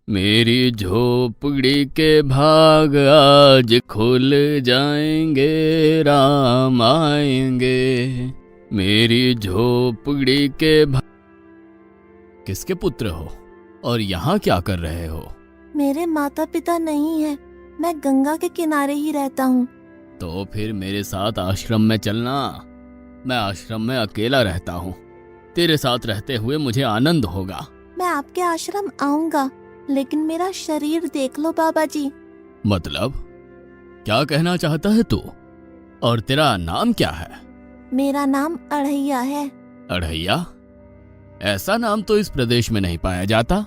मेरी झोपड़ी के भाग आज खुल जाएंगे, राम आएंगे। मेरी झोपड़ी के भाग। किसके पुत्र हो और यहाँ क्या कर रहे हो? मेरे माता पिता नहीं है, मैं गंगा के किनारे ही रहता हूँ। तो फिर मेरे साथ आश्रम में चलना। मैं आश्रम में अकेला रहता हूँ, तेरे साथ रहते हुए मुझे आनंद होगा। मैं आपके आश्रम आऊंगा, लेकिन मेरा शरीर देख लो बाबा जी। मतलब क्या कहना चाहता है तू? और तेरा नाम क्या है? मेरा नाम अढ़ैया है। अढ़ैया? ऐसा नाम तो इस प्रदेश में नहीं पाया जाता।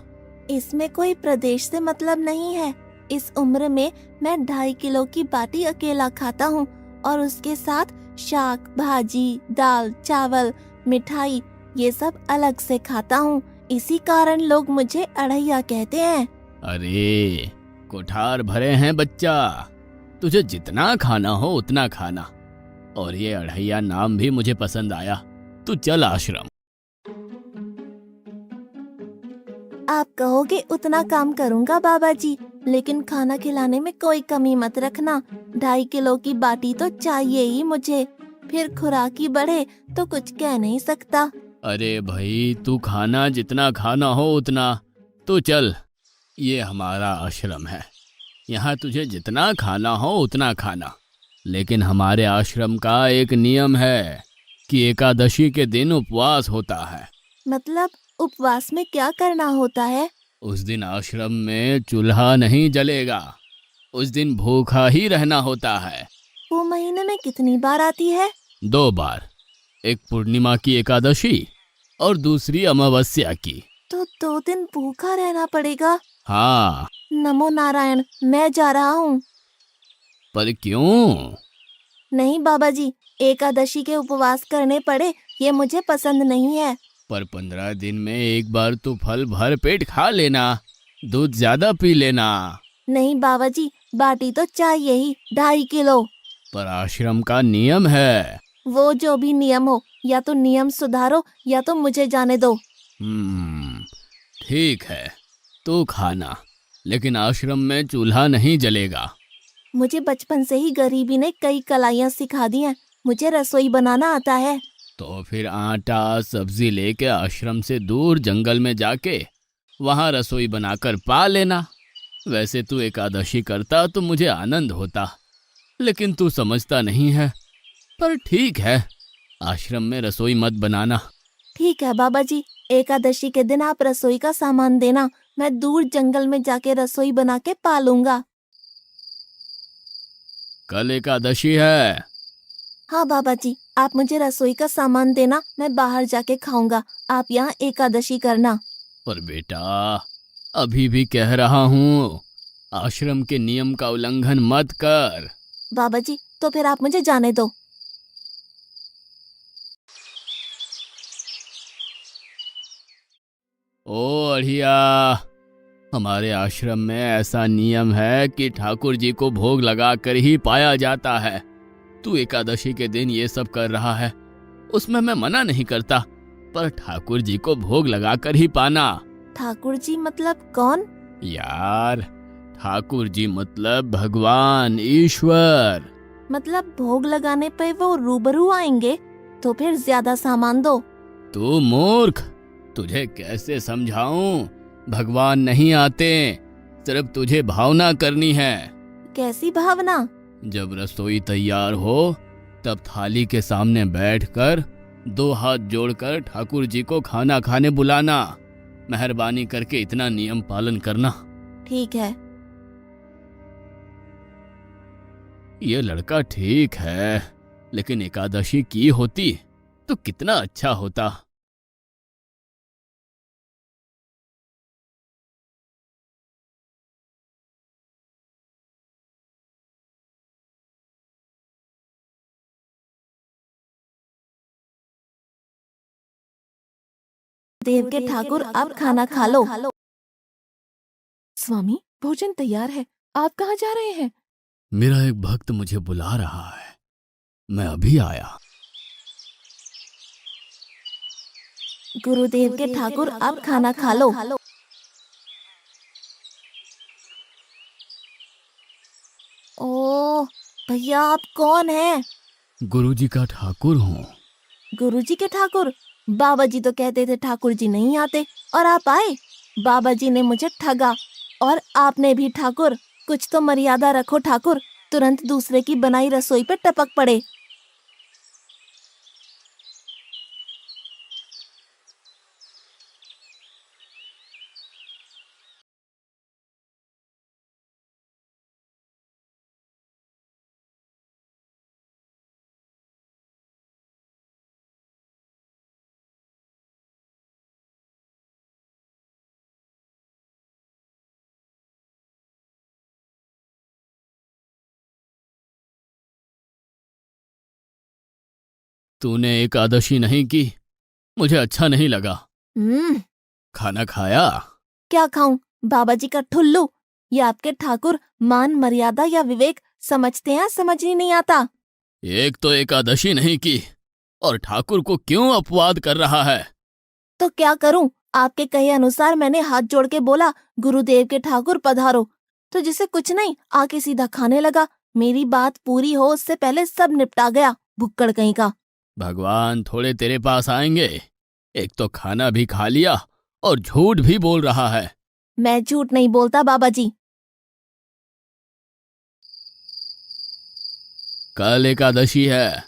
इसमें कोई प्रदेश से मतलब नहीं है। इस उम्र में मैं 2.5 किलो की बाटी अकेला खाता हूँ और उसके साथ शाक, भाजी, दाल, चावल, मिठाई ये सब अलग से खाता हूँ। इसी कारण लोग मुझे अढ़ैया कहते हैं। अरे कुठार भरे हैं बच्चा, तुझे जितना खाना हो उतना खाना। और ये अढ़ैया नाम भी मुझे पसंद आया। तू चल आश्रम। आप कहोगे उतना काम करूँगा बाबा जी, लेकिन खाना खिलाने में कोई कमी मत रखना। 2.5 किलो की बाटी तो चाहिए ही मुझे, फिर खुराकी बढ़े तो कुछ कह नहीं सकता। अरे भाई, तू खाना जितना खाना हो उतना। तो चल, ये हमारा आश्रम है, यहाँ तुझे जितना खाना हो उतना खाना। लेकिन हमारे आश्रम का एक नियम है कि एकादशी के दिन उपवास होता है। मतलब उपवास में क्या करना होता है? उस दिन आश्रम में चूल्हा नहीं जलेगा, उस दिन भूखा ही रहना होता है। वो महीने में कितनी बार आती है? 2 बार, एक पूर्णिमा की एकादशी और दूसरी अमावस्या की। तो 2 दिन भूखा रहना पड़ेगा। हाँ। नमो नारायण, मैं जा रहा हूँ। पर क्यों? नहीं बाबा जी, एकादशी के उपवास करने पड़े ये मुझे पसंद नहीं है। पर 15 दिन में एक बार तो फल भर पेट खा लेना, दूध ज्यादा पी लेना। नहीं बाबा जी, बाटी तो चाहिए ही 2.5 किलो। पर आश्रम का नियम है। वो जो भी नियम हो, या तो नियम सुधारो या तो मुझे जाने दो। ठीक है, तू खाना, लेकिन आश्रम में चूल्हा नहीं जलेगा। मुझे बचपन से ही गरीबी ने कई कलाइयाँ सिखा दी हैं। मुझे रसोई बनाना आता है। तो फिर आटा सब्जी लेके आश्रम से दूर जंगल में जाके वहां रसोई बनाकर पा लेना। वैसे तू एकादशी करता तो मुझे आनंद होता, लेकिन तू समझता नहीं है। पर ठीक है, आश्रम में रसोई मत बनाना। ठीक है बाबा जी, एकादशी के दिन आप रसोई का सामान देना, मैं दूर जंगल में जाके रसोई बना के पालूंगा। कल एकादशी है। हाँ बाबा जी, आप मुझे रसोई का सामान देना, मैं बाहर जाके खाऊंगा। आप यहाँ एकादशी करना। पर बेटा, अभी भी कह रहा हूँ, आश्रम के नियम का उल्लंघन मत कर। बाबा जी, तो फिर आप मुझे जाने दो। ओ अढ़िया, हमारे आश्रम में ऐसा नियम है कि ठाकुर जी को भोग लगाकर ही पाया जाता है। तू एकादशी के दिन ये सब कर रहा है, उसमें मैं मना नहीं करता, पर ठाकुर जी को भोग लगाकर ही पाना। ठाकुर जी मतलब कौन? यार, ठाकुर जी मतलब भगवान ईश्वर। मतलब भोग लगाने पे वो रूबरू आएंगे? तो फिर ज्यादा सामान दो। तू मूर्ख, तुझे कैसे समझाऊं? भगवान नहीं आते, सिर्फ तुझे भावना करनी है। कैसी भावना? जब रसोई तैयार हो तब थाली के सामने बैठकर 2 हाथ जोड़कर ठाकुर जी को खाना खाने बुलाना। मेहरबानी करके इतना नियम पालन करना। ठीक है। ये लड़का ठीक है, लेकिन एकादशी की होती तो कितना अच्छा होता। देव के ठाकुर, आप खाना खा लो। स्वामी, भोजन तैयार है, आप कहाँ जा रहे हैं? मेरा एक भक्त मुझे बुला रहा है, मैं अभी आया। गुरुदेव के ठाकुर, आप खाना खा लो। भैया आप कौन हैं? गुरुजी का ठाकुर हूँ। गुरुजी के ठाकुर? बाबा जी तो कहते थे ठाकुर जी नहीं आते और आप आए। बाबा जी ने मुझे ठगा और आपने भी ठाकुर। कुछ तो मर्यादा रखो ठाकुर, तुरंत दूसरे की बनाई रसोई पे टपक पड़े। तूने एकादशी नहीं की, मुझे अच्छा नहीं लगा। हम्म। खाना खाया? क्या खाऊं? बाबा जी का ठुल्लू। ये आपके ठाकुर मान मर्यादा या विवेक समझते हैं, समझ ही नहीं आता। एक तो एकादशी नहीं की और ठाकुर को क्यों अपवाद कर रहा है? तो क्या करूं? आपके कहे अनुसार मैंने हाथ जोड़ के बोला, गुरुदेव के ठाकुर पधारो। तो जिसे कुछ नहीं आके सीधा खाने लगा। मेरी बात पूरी हो उससे पहले सब निपटा गया, भुक्कड़ कहीं का। भगवान थोड़े तेरे पास आएंगे। एक तो खाना भी खा लिया और झूठ भी बोल रहा है। मैं झूठ नहीं बोलता बाबा जी। कल एकादशी है।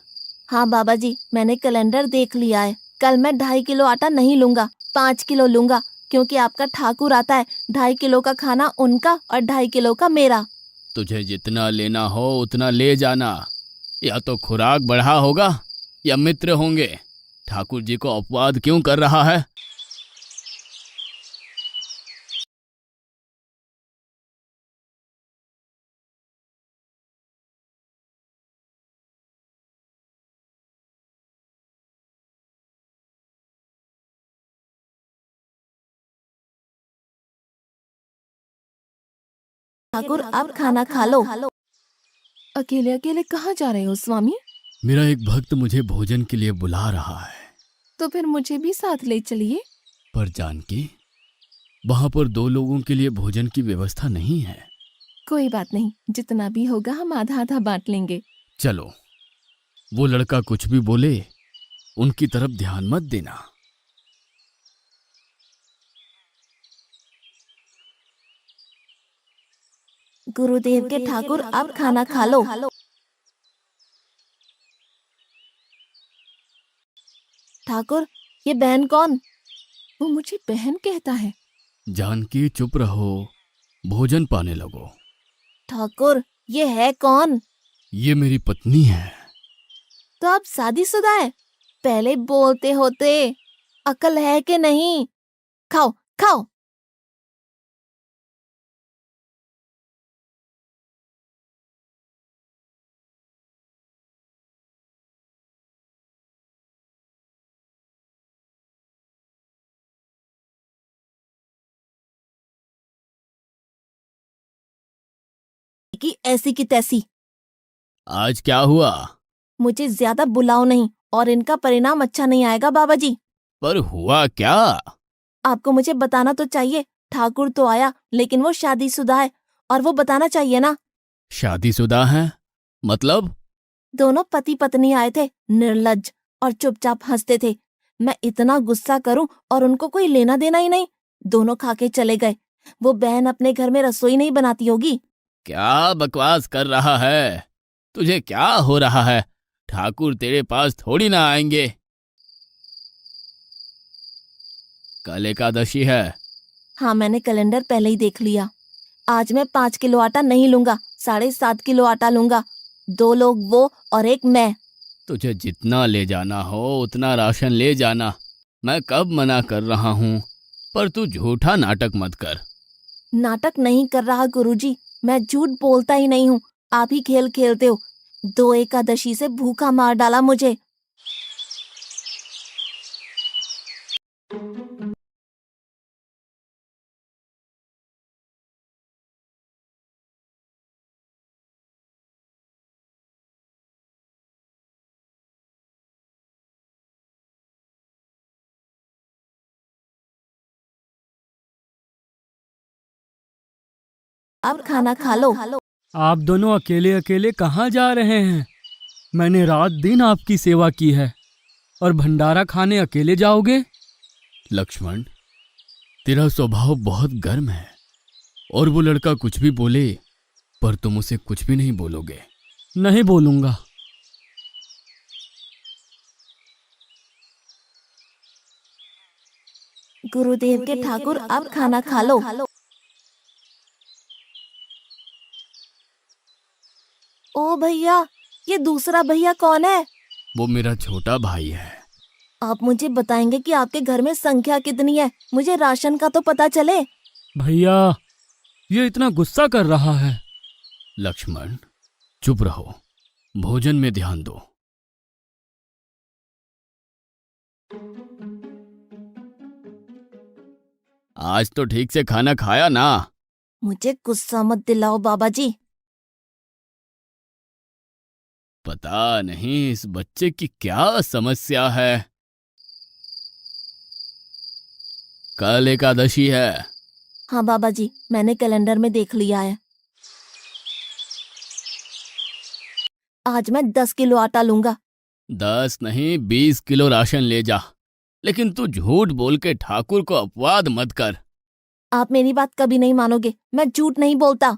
हाँ बाबा जी, मैंने कैलेंडर देख लिया है। कल मैं 2.5 किलो आटा नहीं लूंगा, 5 किलो लूंगा, क्योंकि आपका ठाकुर आता है। 2.5 किलो का खाना उनका और 2.5 किलो का मेरा। तुझे जितना लेना हो उतना ले जाना। या तो खुराक बढ़ा होगा या मित्र होंगे। ठाकुर जी को अपवाद क्यों कर रहा है? ठाकुर आप खाना खा लो। अकेले अकेले कहाँ जा रहे हो स्वामी? मेरा एक भक्त मुझे भोजन के लिए बुला रहा है। तो फिर मुझे भी साथ ले चलिए। पर जानकी, वहां पर 2 लोगों के लिए भोजन की व्यवस्था नहीं है। कोई बात नहीं, जितना भी होगा हम आधा आधा बांट लेंगे। चलो, वो लड़का कुछ भी बोले उनकी तरफ ध्यान मत देना। गुरुदेव के ठाकुर आप खाना खा लो। ठाकुर, ये बहन कौन? वो मुझे बहन कहता है। जानकी चुप रहो, भोजन पाने लगो। ठाकुर, ये है कौन? ये मेरी पत्नी है। तो आप शादीशुदा है? पहले बोलते होते। अकल है कि नहीं? खाओ खाओ। कि ऐसी की तैसी। आज क्या हुआ? मुझे ज्यादा बुलाओ नहीं, और इनका परिणाम अच्छा नहीं आएगा बाबा जी। पर हुआ क्या? आपको मुझे बताना तो चाहिए। ठाकुर तो आया, लेकिन वो शादीशुदा है, और वो बताना चाहिए ना। शादीशुदा है? मतलब? दोनों पति पत्नी आए थे, निर्लज्ज, और चुपचाप हंसते थे। मैं इतना गुस्सा करूं और उनको कोई लेना देना ही नहीं। दोनों खा के चले गए। वो बहन अपने घर में रसोई नहीं बनाती होगी। क्या बकवास कर रहा है? तुझे क्या हो रहा है? ठाकुर तेरे पास थोड़ी ना आएंगे। कल एकादशी है। हाँ, मैंने कैलेंडर पहले ही देख लिया। आज मैं 5 किलो आटा नहीं लूंगा, 7.5 किलो आटा लूंगा। 2 लोग वो और एक मैं। तुझे जितना ले जाना हो उतना राशन ले जाना। मैं कब मना कर रहा हूँ। पर तू झूठा नाटक मत कर। नाटक नहीं कर रहा गुरुजी, मैं झूठ बोलता ही नहीं हूँ। आप ही खेल खेलते हो। 2 एकादशी से भूखा मार डाला मुझे। अब खाना खा लो। आप दोनों अकेले अकेले कहाँ जा रहे हैं? मैंने रात दिन आपकी सेवा की है और भंडारा खाने अकेले जाओगे? लक्ष्मण, तेरा स्वभाव बहुत गर्म है और वो लड़का कुछ भी बोले पर तुम उसे कुछ भी नहीं बोलोगे। नहीं बोलूंगा। गुरुदेव के ठाकुर, अब खाना खा लो। ओ भैया, ये दूसरा भैया कौन है? वो मेरा छोटा भाई है। आप मुझे बताएंगे कि आपके घर में संख्या कितनी है? मुझे राशन का तो पता चले। भैया, ये इतना गुस्सा कर रहा है। लक्ष्मण, चुप रहो, भोजन में ध्यान दो। आज तो ठीक से खाना खाया ना? मुझे गुस्सा मत दिलाओ बाबा जी। पता नहीं इस बच्चे की क्या समस्या है। कल एकादशी है। हाँ बाबा जी, मैंने कैलेंडर में देख लिया है। आज मैं 10 किलो आटा लूंगा। 10 नहीं 20 किलो राशन ले जा, लेकिन तू झूठ बोल के ठाकुर को अपवाद मत कर। आप मेरी बात कभी नहीं मानोगे, मैं झूठ नहीं बोलता।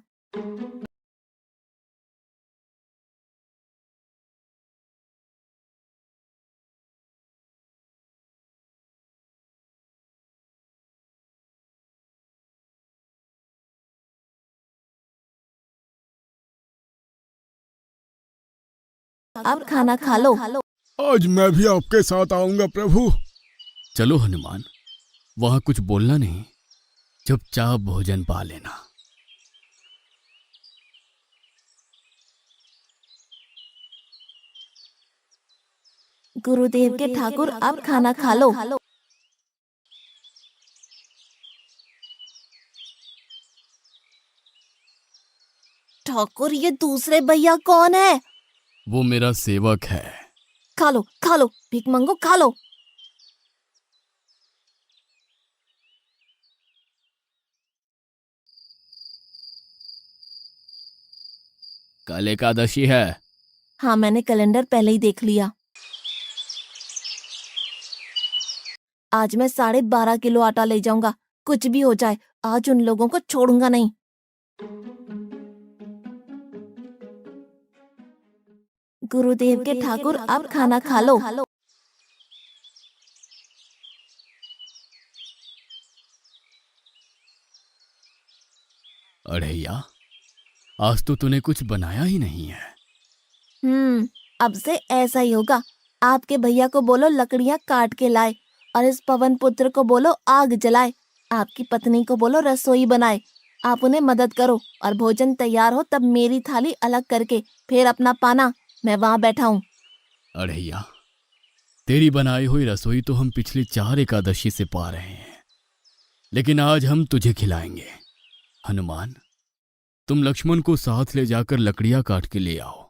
अब खाना खा लो। आज मैं भी आपके साथ आऊंगा प्रभु। चलो हनुमान, वहां कुछ बोलना नहीं, चुपचाप भोजन पा लेना। गुरुदेव के ठाकुर, अब खाना खा लो। ठाकुर, ये दूसरे भैया कौन है? वो मेरा सेवक है। खा लो खा लो, भीख मंगो, खा लो। कल एकादशी है। हाँ, मैंने कैलेंडर पहले ही देख लिया। आज मैं 12.5 किलो आटा ले जाऊंगा। कुछ भी हो जाए, आज उन लोगों को छोड़ूंगा नहीं। गुरुदेव के ठाकुर, अब खाना खा लो। अढ़ैया, आज तो तूने कुछ बनाया ही नहीं है। अब से ऐसा ही होगा। आपके भैया को बोलो लकड़ियां काट के लाए, और इस पवन पुत्र को बोलो आग जलाए। आपकी पत्नी को बोलो रसोई बनाए। आप उन्हें मदद करो, और भोजन तैयार हो तब मेरी थाली अलग करके फिर अपना पाना। मैं वहां बैठा हूँ। अढ़ैया, तेरी बनाई हुई रसोई तो हम पिछली 4 एकादशी से पा रहे हैं, लेकिन आज हम तुझे खिलाएंगे। हनुमान, तुम लक्ष्मण को साथ ले जाकर लकड़ियां काट के ले आओ।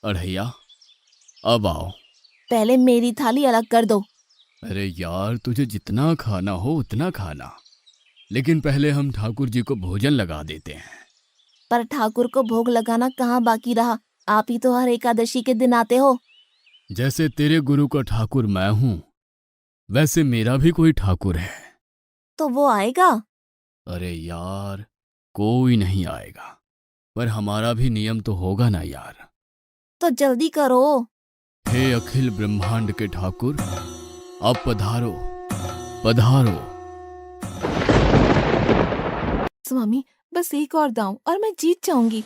अढ़ैया, अब आओ। पहले मेरी थाली अलग कर दो। अरे यार, तुझे जितना खाना हो उतना खाना, लेकिन पहले हम ठाकुर जी को भोजन लगा देते हैं। पर ठाकुर को भोग लगाना कहाँ बाकी रहा? आप ही तो हर एकादशी के दिन आते हो। जैसे तेरे गुरु का ठाकुर मैं हूं, वैसे मेरा भी कोई ठाकुर है। तो वो आएगा? अरे यार, कोई नहीं आएगा, पर हमारा भी नियम तो होगा ना यार। तो जल्दी करो। हे अखिल ब्रह्मांड के ठाकुर, अब पधारो पधारो। स्वामी, बस एक और दांव और मैं जीत जाऊंगी।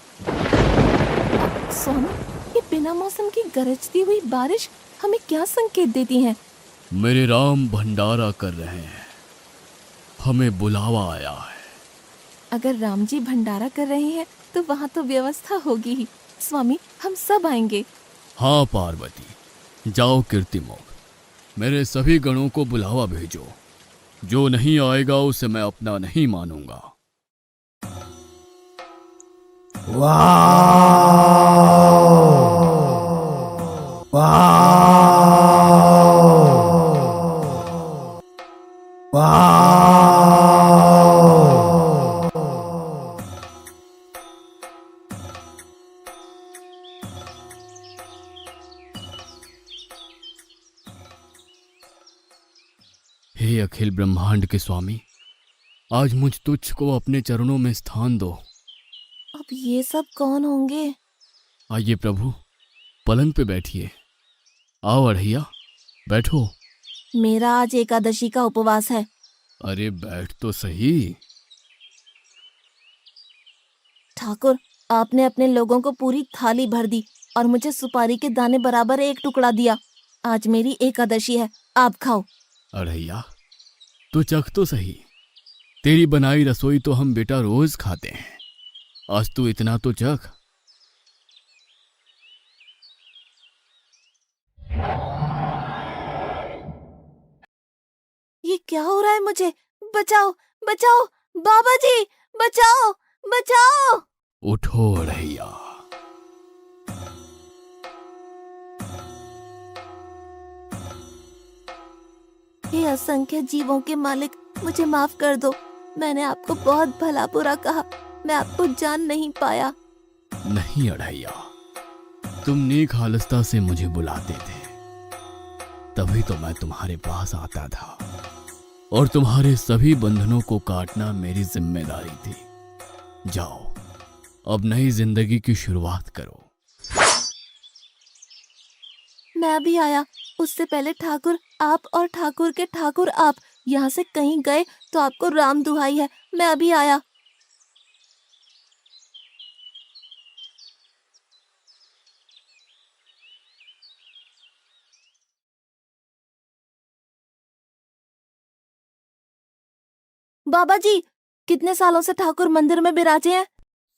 स्वामी, ये बिना मौसम की गरजती हुई बारिश हमें क्या संकेत देती है? मेरे राम भंडारा कर रहे हैं, हमें बुलावा आया है। अगर राम जी भंडारा कर रहे हैं तो वहाँ तो व्यवस्था होगी ही। स्वामी, हम सब आएंगे। हाँ पार्वती, जाओ कीर्तिमोग, मेरे सभी गणों को बुलावा भेजो। जो नहीं आएगा उसे मैं अपना नहीं मानूंगा। हे अखिल ब्रह्मांड के स्वामी, आज मुझ तुच्छ को अपने चरणों में स्थान दो। अब ये सब कौन होंगे? आइए प्रभु, पलंग पे बैठिए। आओ अढ़ैया, बैठो। मेरा आज एकादशी का उपवास है। अरे बैठ तो सही। ठाकुर, आपने अपने लोगों को पूरी थाली भर दी और मुझे सुपारी के दाने बराबर एक टुकड़ा दिया। आज मेरी एकादशी है, आप खाओ। अढ़ैया, तू चख तो सही। तेरी बनाई रसोई तो हम बेटा रोज खाते हैं, आज तू इतना तो चख। ये क्या हो रहा है मुझे? बचाओ, बचाओ, बाबा जी, बचाओ, बचाओ। उठो अढ़ैया। हे असंख्य जीवों के मालिक, मुझे माफ कर दो। मैंने आपको बहुत भला बुरा कहा, मैं आपको जान नहीं पाया। नहीं अढ़ैया, तुम नेक हालस्ता से मुझे बुलाते थे, तभी तो मैं तुम्हारे पास आता था, और तुम्हारे सभी बंधनों को काटना मेरी जिम्मेदारी थी। जाओ, अब नई जिंदगी की शुरुआत करो। मैं अभी आया। उससे पहले ठाकुर आप और ठाकुर के ठाकुर आप यहाँ से कहीं गए तो आपको राम दुहाई है, मैं अभी आया। बाबा जी, कितने सालों से ठाकुर मंदिर में बिराजे हैं?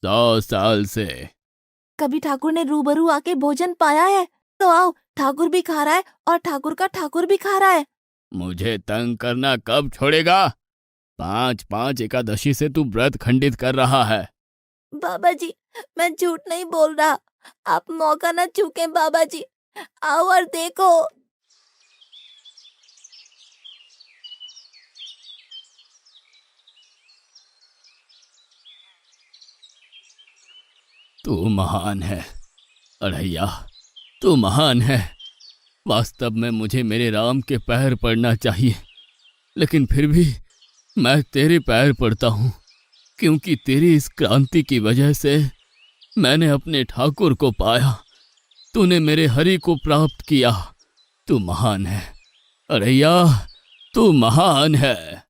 100 साल से। कभी ठाकुर ने रूबरू आके भोजन पाया है? तो आओ, ठाकुर भी खा रहा है और ठाकुर का ठाकुर भी खा रहा है। मुझे तंग करना कब छोड़ेगा? 5-5 एकादशी से तू व्रत खंडित कर रहा है। बाबा जी, मैं झूठ नहीं बोल रहा, आप मौका न चूकें बाबा जी, आओ और देखो। तू महान है अढ़ैया, तू महान है। वास्तव में मुझे मेरे राम के पैर पड़ना चाहिए, लेकिन फिर भी मैं तेरे पैर पड़ता हूँ, क्योंकि तेरी इस क्रांति की वजह से मैंने अपने ठाकुर को पाया। तूने मेरे हरि को प्राप्त किया। तू महान है अढ़ैया, तू महान है।